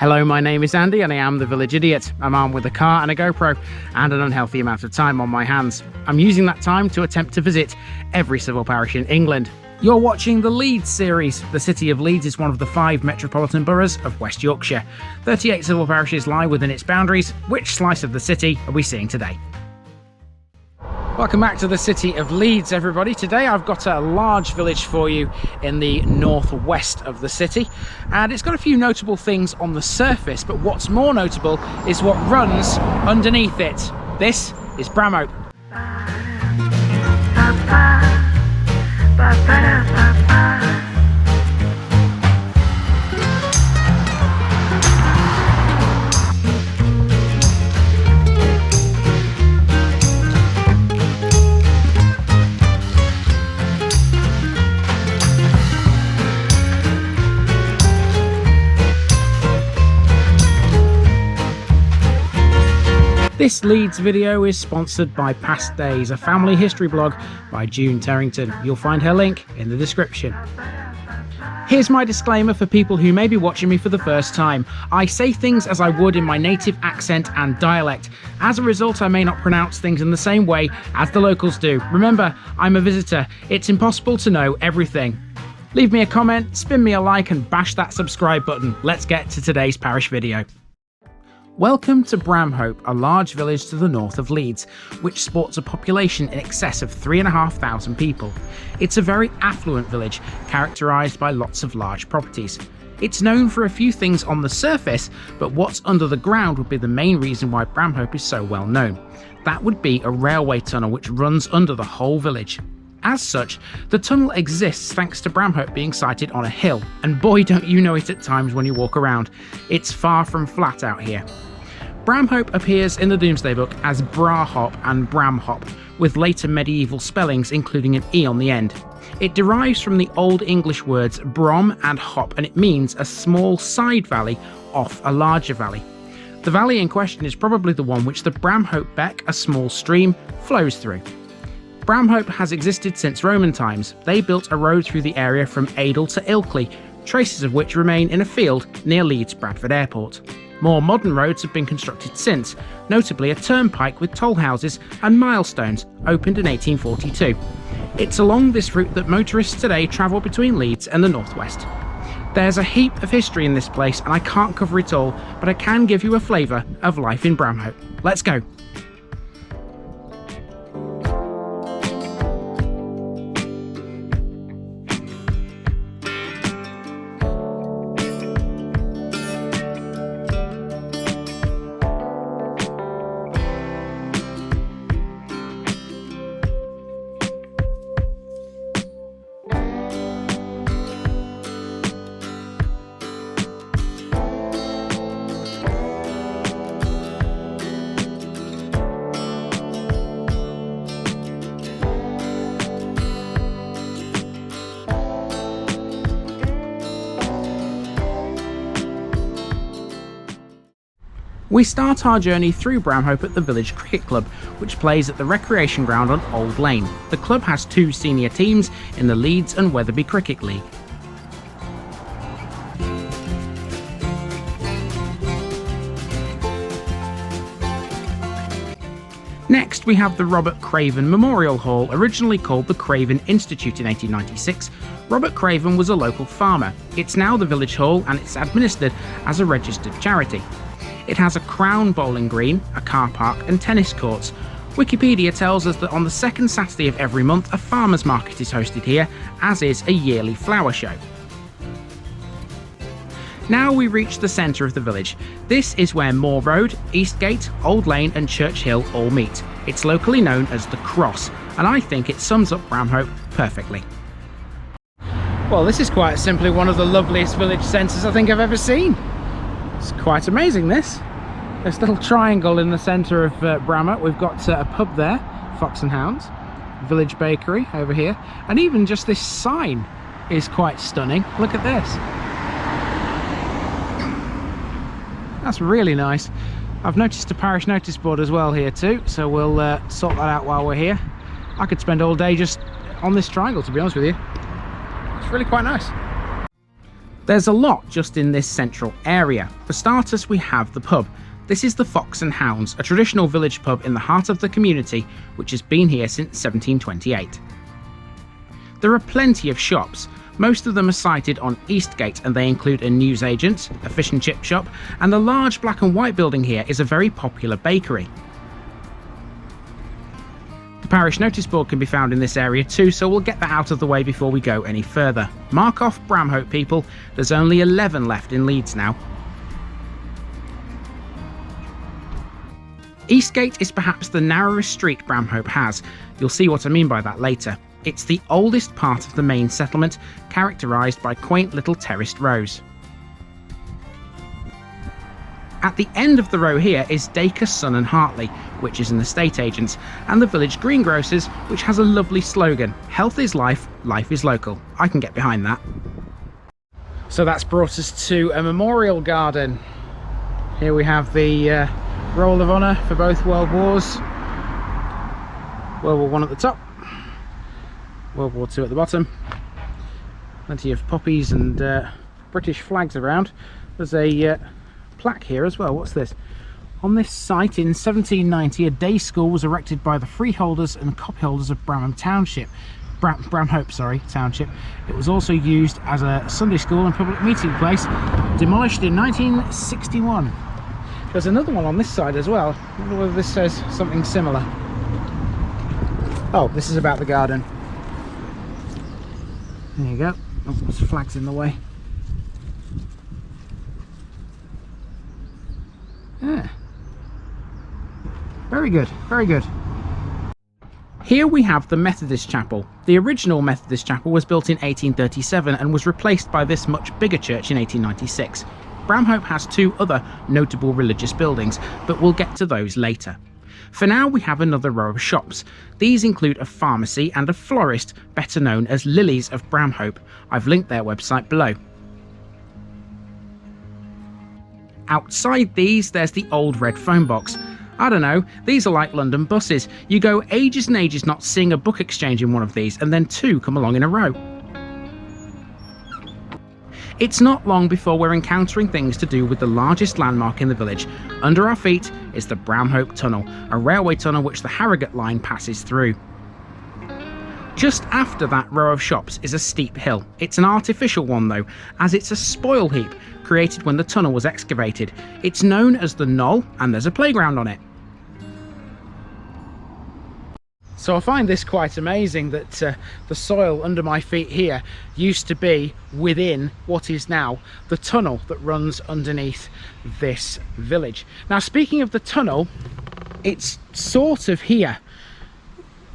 Hello, my name is Andy and I am the Village Idiot. I'm armed with a car and a GoPro and an unhealthy amount of time on my hands. I'm using that time to attempt to visit every civil parish in England. You're watching the Leeds series. The city of Leeds is one of the 5 metropolitan boroughs of West Yorkshire. 38 civil parishes lie within its boundaries. Which slice of the city are we seeing today? Welcome back to the city of Leeds, everybody. Today I've got a large village for you in the northwest of the city, and it's got a few notable things on the surface, but what's more notable is what runs underneath it. This is Bramhope. This Leeds video is sponsored by Past Days, a family history blog by June Terrington. You'll find her link in the description. Here's my disclaimer for people who may be watching me for the first time. I say things as I would in my native accent and dialect. As a result, I may not pronounce things in the same way as the locals do. Remember, I'm a visitor. It's impossible to know everything. Leave me a comment, spin me a like and bash that subscribe button. Let's get to today's parish video. Welcome to Bramhope, a large village to the north of Leeds, which sports a population in excess of 3,500 people. It's a very affluent village, characterised by lots of large properties. It's known for a few things on the surface, but what's under the ground would be the main reason why Bramhope is so well known. That would be a railway tunnel which runs under the whole village. As such, the tunnel exists thanks to Bramhope being sited on a hill, and boy don't you know it at times when you walk around. It's far from flat out here. Bramhope appears in the Domesday Book as Brahop and Bramhop, with later medieval spellings including an E on the end. It derives from the Old English words brōm and hop, and it means a small side valley off a larger valley. The valley in question is probably the one which the Bramhope Beck, a small stream, flows through. Bramhope has existed since Roman times. They built a road through the area from Adel to Ilkley, traces of which remain in a field near Leeds Bradford Airport. More modern roads have been constructed since, notably a turnpike with toll houses and milestones, opened in 1842. It's along this route that motorists today travel between Leeds and the northwest. There's a heap of history in this place and I can't cover it all, but I can give you a flavour of life in Bramhope. Let's go! We start our journey through Bramhope at the village cricket club, which plays at the recreation ground on Old Lane. The club has 2 senior teams in the Leeds and Wetherby Cricket League. Next we have the Robert Craven Memorial Hall, originally called the Craven Institute in 1896. Robert Craven was a local farmer. It's now the village hall and it's administered as a registered charity. It has a crown bowling green, a car park and tennis courts. Wikipedia tells us that on the second Saturday of every month a farmers market is hosted here, as is a yearly flower show. Now we reach the centre of the village. This is where Moor Road, Eastgate, Old Lane and Church Hill all meet. It's locally known as the Cross, and I think it sums up Bramhope perfectly. Well, this is quite simply one of the loveliest village centres I think I've ever seen. It's quite amazing, this. This little triangle in the centre of Bramhope. We've got a pub there, Fox and Hounds, Village Bakery over here, and even just this sign is quite stunning. Look at this. That's really nice. I've noticed a parish notice board as well here too, so we'll sort that out while we're here. I could spend all day just on this triangle, to be honest with you. It's really quite nice. There's a lot just in this central area. For starters, we have the pub. This is the Fox and Hounds, a traditional village pub in the heart of the community, which has been here since 1728. There are plenty of shops. Most of them are sited on Eastgate, and they include a newsagent, a fish and chip shop, and the large black and white building here is a very popular bakery. The parish notice board can be found in this area too, so we'll get that out of the way before we go any further. Mark off Bramhope, people. There's only 11 left in Leeds now. Eastgate is perhaps the narrowest street Bramhope has. You'll see what I mean by that later. It's the oldest part of the main settlement, characterised by quaint little terraced rows. At the end of the row here is Dacre, Son and Hartley, which is an estate agent's, and the village greengrocers, which has a lovely slogan, "Health is life, life is local." I can get behind that. So that's brought us to a memorial garden. Here we have the Roll of Honour for both World Wars. World War I at the top, World War II at the bottom. Plenty of poppies and British flags around. There's a plaque here as well. What's this? On this site in 1790, a day school was erected by the freeholders and copyholders of Bramhop Township. Bramhope, sorry, Township. It was also used as a Sunday school and public meeting place, demolished in 1961. There's another one on this side as well. I wonder whether this says something similar. Oh, this is about the garden. There you go. Oh, there's flags in the way. Yeah. Very good, very good. Here we have the Methodist Chapel. The original Methodist Chapel was built in 1837 and was replaced by this much bigger church in 1896. Bramhope has two other notable religious buildings, but we'll get to those later. For now, we have another row of shops. These include a pharmacy and a florist, better known as Lilies of Bramhope. I've linked their website below. Outside these, there's the old red phone box. I don't know, these are like London buses. You go ages and ages not seeing a book exchange in one of these, and then two come along in a row. It's not long before we're encountering things to do with the largest landmark in the village. Under our feet is the Bramhope Tunnel, a railway tunnel which the Harrogate line passes through. Just after that row of shops is a steep hill. It's an artificial one though, as it's a spoil heap created when the tunnel was excavated. It's known as the Knoll, and there's a playground on it. So I find this quite amazing that the soil under my feet here used to be within what is now the tunnel that runs underneath this village. Now, speaking of the tunnel, it's sort of here.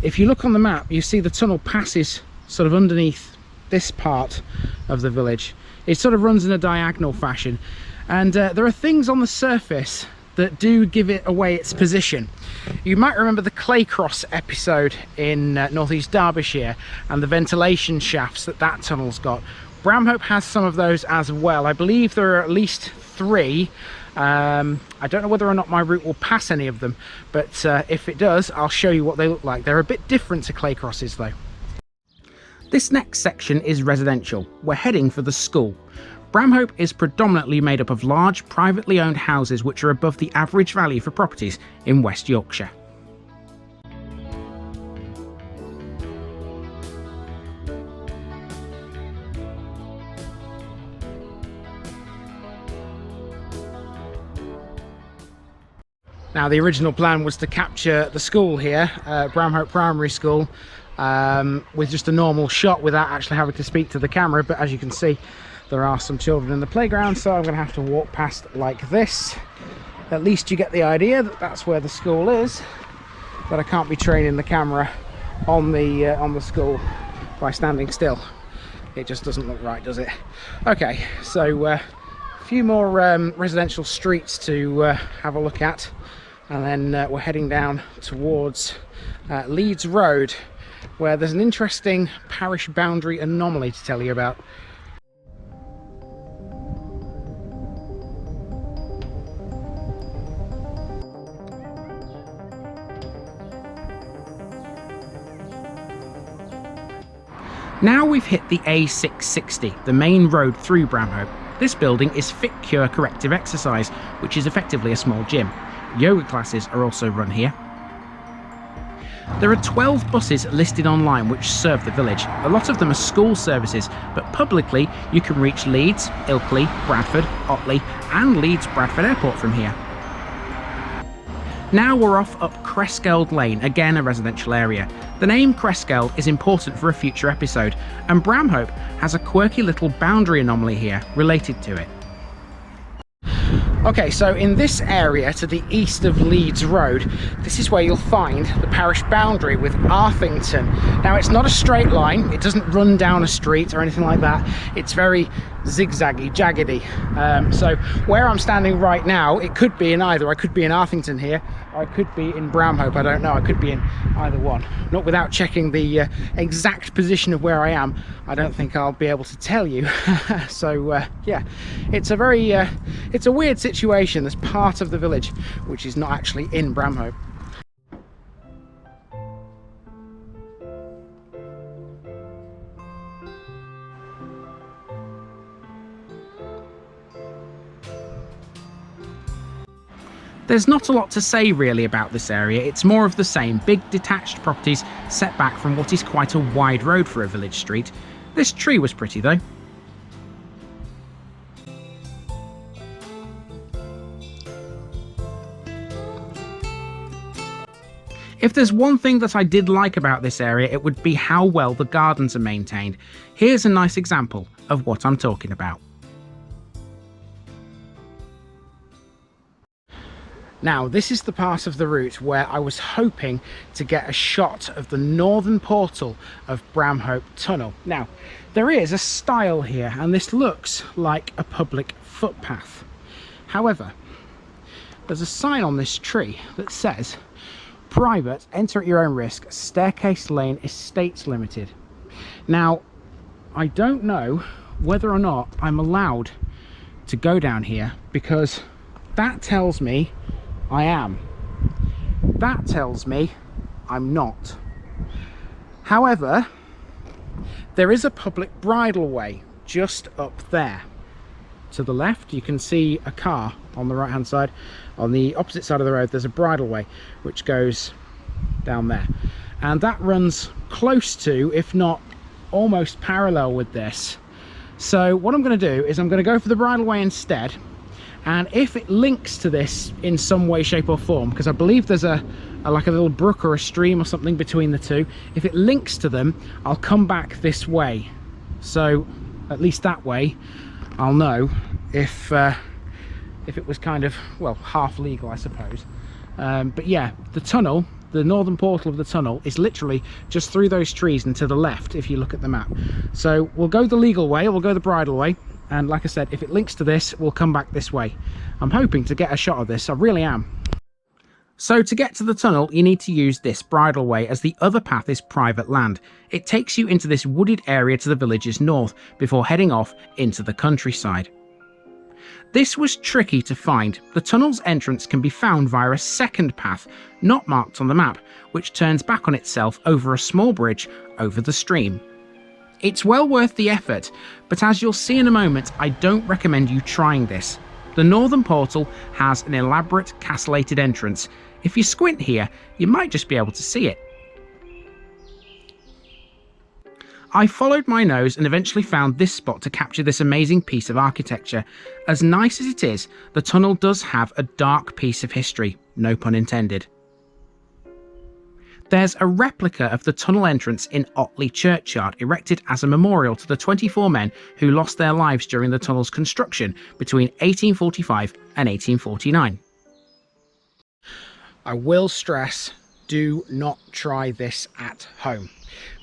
If you look on the map, you see the tunnel passes sort of underneath this part of the village. It sort of runs in a diagonal fashion, and there are things on the surface that do give it away its position. You might remember the Claycross episode in North East Derbyshire and the ventilation shafts that tunnel's got. Bramhope has some of those as well. I believe there are at least 3. I don't know whether or not my route will pass any of them, but if it does, I'll show you what they look like. They're a bit different to Claycrosses though. This next section is residential. We're heading for the school. Bramhope is predominantly made up of large, privately owned houses which are above the average value for properties in West Yorkshire. Now, the original plan was to capture the school here, Bramhope Primary School, with just a normal shot without actually having to speak to the camera, but as you can see, there are some children in the playground, so I'm going to have to walk past like this. At least you get the idea that that's where the school is, but I can't be training the camera on the school by standing still. It just doesn't look right, does it? Okay, so a few more residential streets to have a look at, and then we're heading down towards Leeds Road, where there's an interesting parish boundary anomaly to tell you about. Now we've hit the A660, the main road through Bramhope. This building is Fit Cure Corrective Exercise, which is effectively a small gym. Yoga classes are also run here. There are 12 buses listed online which serve the village. A lot of them are school services, but publicly you can reach Leeds, Ilkley, Bradford, Otley and Leeds Bradford Airport from here. Now we're off up Cresskeld Lane, again a residential area. The name Cresskeld is important for a future episode, and Bramhope has a quirky little boundary anomaly here related to it. Okay, so in this area to the east of Leeds Road, this is where you'll find the parish boundary with Arthington. Now it's not a straight line, it doesn't run down a street or anything like that. It's very zigzaggy, jaggedy. So where I'm standing right now, it could be in either. I could be in Arthington here, or I could be in Bramhope, I don't know. I could be in either one. Not without checking the exact position of where I am. I don't think I'll be able to tell you. So yeah, it's a very, it's a weird situation. There's part of the village which is not actually in Bramhope. There's not a lot to say really about this area. It's more of the same, big detached properties set back from what is quite a wide road for a village street. This tree was pretty though. If there's one thing that I did like about this area, it would be how well the gardens are maintained. Here's a nice example of what I'm talking about. Now, this is the part of the route where I was hoping to get a shot of the northern portal of Bramhope Tunnel. Now, there is a stile here, and this looks like a public footpath. However, there's a sign on this tree that says, "Private, enter at your own risk, Staircase Lane Estates Limited." Now, I don't know whether or not I'm allowed to go down here, because that tells me I am. That tells me I'm not. However, there is a public bridleway just up there. To the left, you can see a car on the right hand side. On the opposite side of the road, there's a bridleway which goes down there. And that runs close to, if not almost parallel with this. So what I'm going to do is I'm going to go for the bridleway instead. And if it links to this in some way, shape or form, because I believe there's like a little brook or a stream or something between the two, if it links to them, I'll come back this way. So at least that way I'll know if it was kind of, well, half legal, I suppose. But yeah, the tunnel, the northern portal of the tunnel is literally just through those trees and to the left if you look at the map. So we'll go the legal way, we'll go the bridle way. And like I said, if it links to this, we'll come back this way. I'm hoping to get a shot of this, I really am. So to get to the tunnel, you need to use this bridleway, as the other path is private land. It takes you into this wooded area to the village's north, before heading off into the countryside. This was tricky to find. The tunnel's entrance can be found via a second path, not marked on the map, which turns back on itself over a small bridge over the stream. It's well worth the effort, but as you'll see in a moment, I don't recommend you trying this. The northern portal has an elaborate castellated entrance. If you squint here, you might just be able to see it. I followed my nose and eventually found this spot to capture this amazing piece of architecture. As nice as it is, the tunnel does have a dark piece of history, no pun intended. There's a replica of the tunnel entrance in Otley churchyard, erected as a memorial to the 24 men who lost their lives during the tunnel's construction between 1845 and 1849. I will stress, do not try this at home,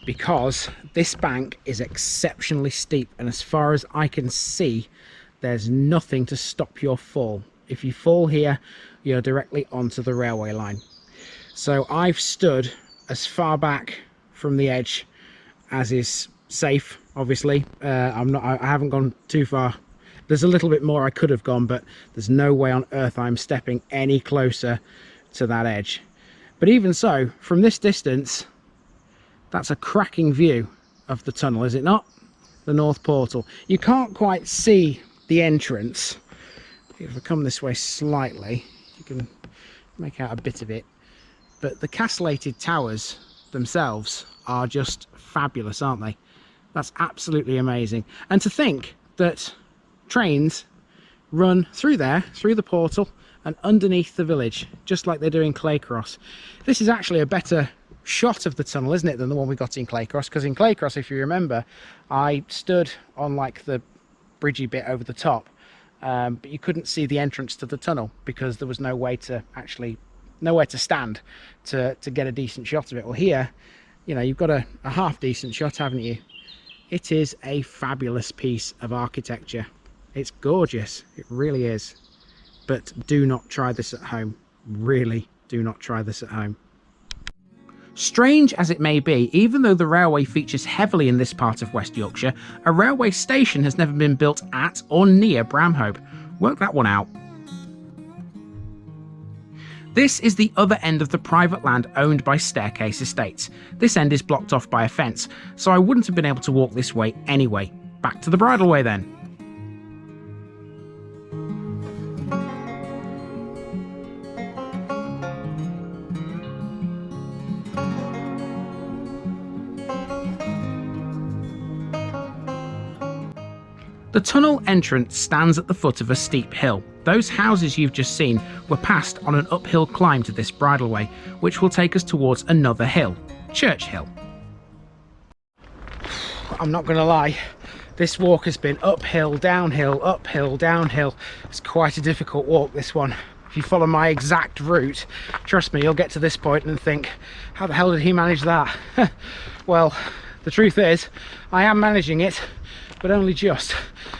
because this bank is exceptionally steep, and as far as I can see, there's nothing to stop your fall. If you fall here, you're directly onto the railway line. So I've stood as far back from the edge as is safe, obviously. I haven't gone too far. There's a little bit more I could have gone, but there's no way on earth I'm stepping any closer to that edge. But even so, from this distance, that's a cracking view of the tunnel, is it not? The north portal. You can't quite see the entrance. If I come this way slightly, you can make out a bit of it. But the castellated towers themselves are just fabulous, aren't they? That's absolutely amazing. And to think that trains run through there, through the portal and underneath the village, just like they do in Claycross. This is actually a better shot of the tunnel, isn't it, than the one we got in Claycross? Because in Claycross, if you remember, I stood on like the bridgy bit over the top, but you couldn't see the entrance to the tunnel because there was no way to actually, nowhere to stand to get a decent shot of it. Well, here, you know, you've got a half decent shot, haven't you? It is a fabulous piece of architecture. It's gorgeous, it really is. But do not try this at home. Really do not try this at home. Strange as it may be, even though the railway features heavily in this part of West Yorkshire, a railway station has never been built at or near Bramhope. Work that one out. This is the other end of the private land owned by Staircase Estates. This end is blocked off by a fence, so I wouldn't have been able to walk this way anyway. Back to the bridleway then. The tunnel entrance stands at the foot of a steep hill. Those houses you've just seen were passed on an uphill climb to this bridleway, which will take us towards another hill, Church Hill. I'm not going to lie, this walk has been uphill, downhill, uphill, downhill. It's quite a difficult walk, this one. If you follow my exact route, trust me, you'll get to this point and think, how the hell did he manage that? Well, the truth is, I am managing it, but only just.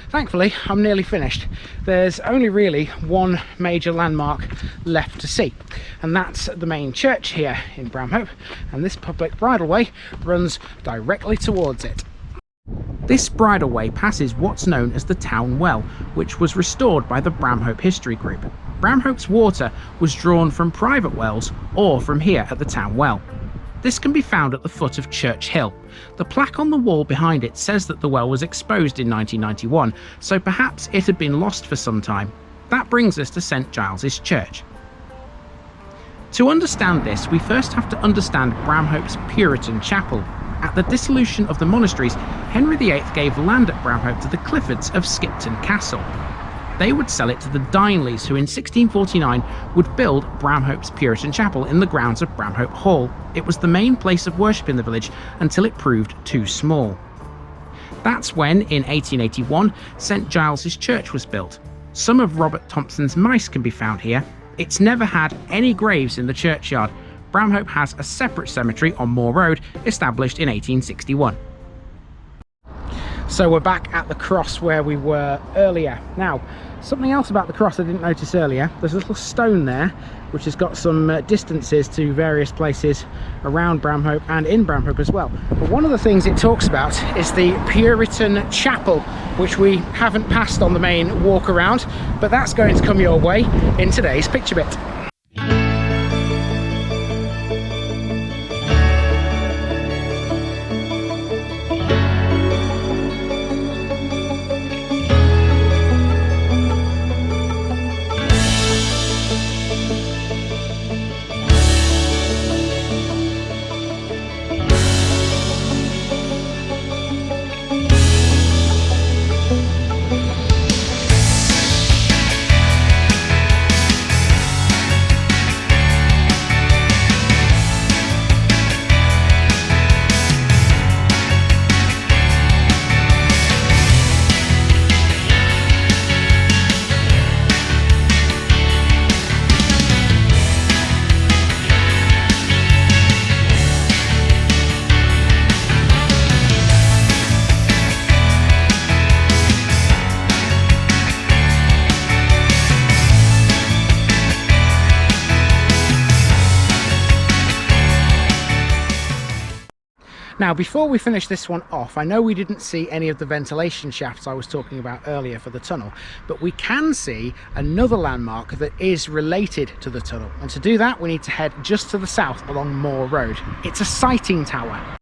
Thankfully, I'm nearly finished. There's only really one major landmark left to see, and that's the main church here in Bramhope, and this public bridleway runs directly towards it. This bridleway passes what's known as the town well, which was restored by the Bramhope History Group. Bramhope's water was drawn from private wells or from here at the town well. This can be found at the foot of Church Hill. The plaque on the wall behind it says that the well was exposed in 1991, so perhaps it had been lost for some time. That brings us to St Giles's Church. To understand this, we first have to understand Bramhope's Puritan chapel. At the dissolution of the monasteries, Henry VIII gave land at Bramhope to the Cliffords of Skipton Castle. They would sell it to the Dyneleys, who in 1649 would build Bramhope's Puritan chapel in the grounds of Bramhope Hall. It was the main place of worship in the village until it proved too small. That's when, in 1881, St Giles's Church was built. Some of Robert Thompson's mice can be found here. It's never had any graves in the churchyard. Bramhope has a separate cemetery on Moor Road, established in 1861. So we're back at the cross where we were earlier. Now, something else about the cross I didn't notice earlier. There's a little stone there, which has got some distances to various places around Bramhope and in Bramhope as well. But one of the things it talks about is the Puritan chapel, which we haven't passed on the main walk around, but that's going to come your way in today's picture bit. Now, before we finish this one off, I know we didn't see any of the ventilation shafts I was talking about earlier for the tunnel, but we can see another landmark that is related to the tunnel. And to do that, we need to head just to the south along Moor Road. It's a sighting tower.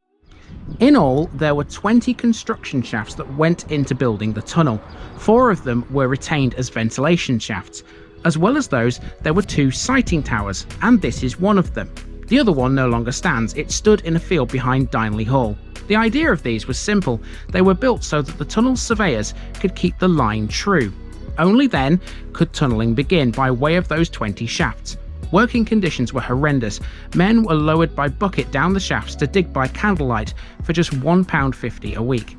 In all, there were 20 construction shafts that went into building the tunnel. 4 of them were retained as ventilation shafts. As well as those, there were 2 sighting towers, and this is one of them. The other one no longer stands. It stood in a field behind Dineley Hall. The idea of these was simple. They were built so that the tunnel surveyors could keep the line true. Only then could tunnelling begin by way of those 20 shafts. Working conditions were horrendous. Men were lowered by bucket down the shafts to dig by candlelight for just £1.50 a week.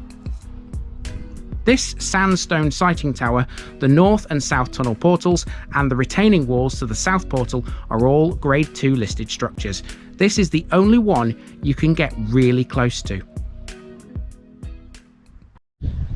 This sandstone sighting tower, the north and south tunnel portals, and the retaining walls to the south portal are all Grade 2 listed structures. This is the only one you can get really close to.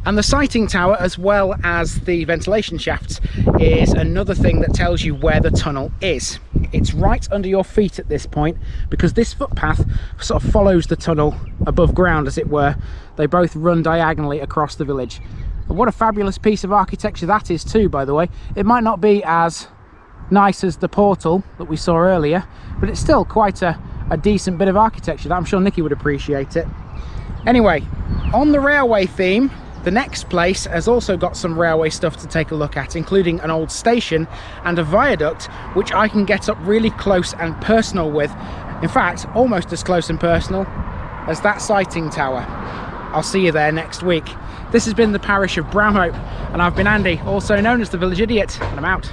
And the sighting tower, as well as the ventilation shafts, is another thing that tells you where the tunnel is. It's right under your feet at this point, because this footpath sort of follows the tunnel above ground, as it were. They both run diagonally across the village. And what a fabulous piece of architecture that is too, by the way. It might not be as nice as the portal that we saw earlier, but it's still quite a decent bit of architecture that I'm sure Nikki would appreciate it. Anyway, on the railway theme, the next place has also got some railway stuff to take a look at, including an old station and a viaduct, which I can get up really close and personal with. In fact, almost as close and personal as that sighting tower. I'll see you there next week. This has been the parish of Bramhope, and I've been Andy, also known as the Village Idiot, and I'm out.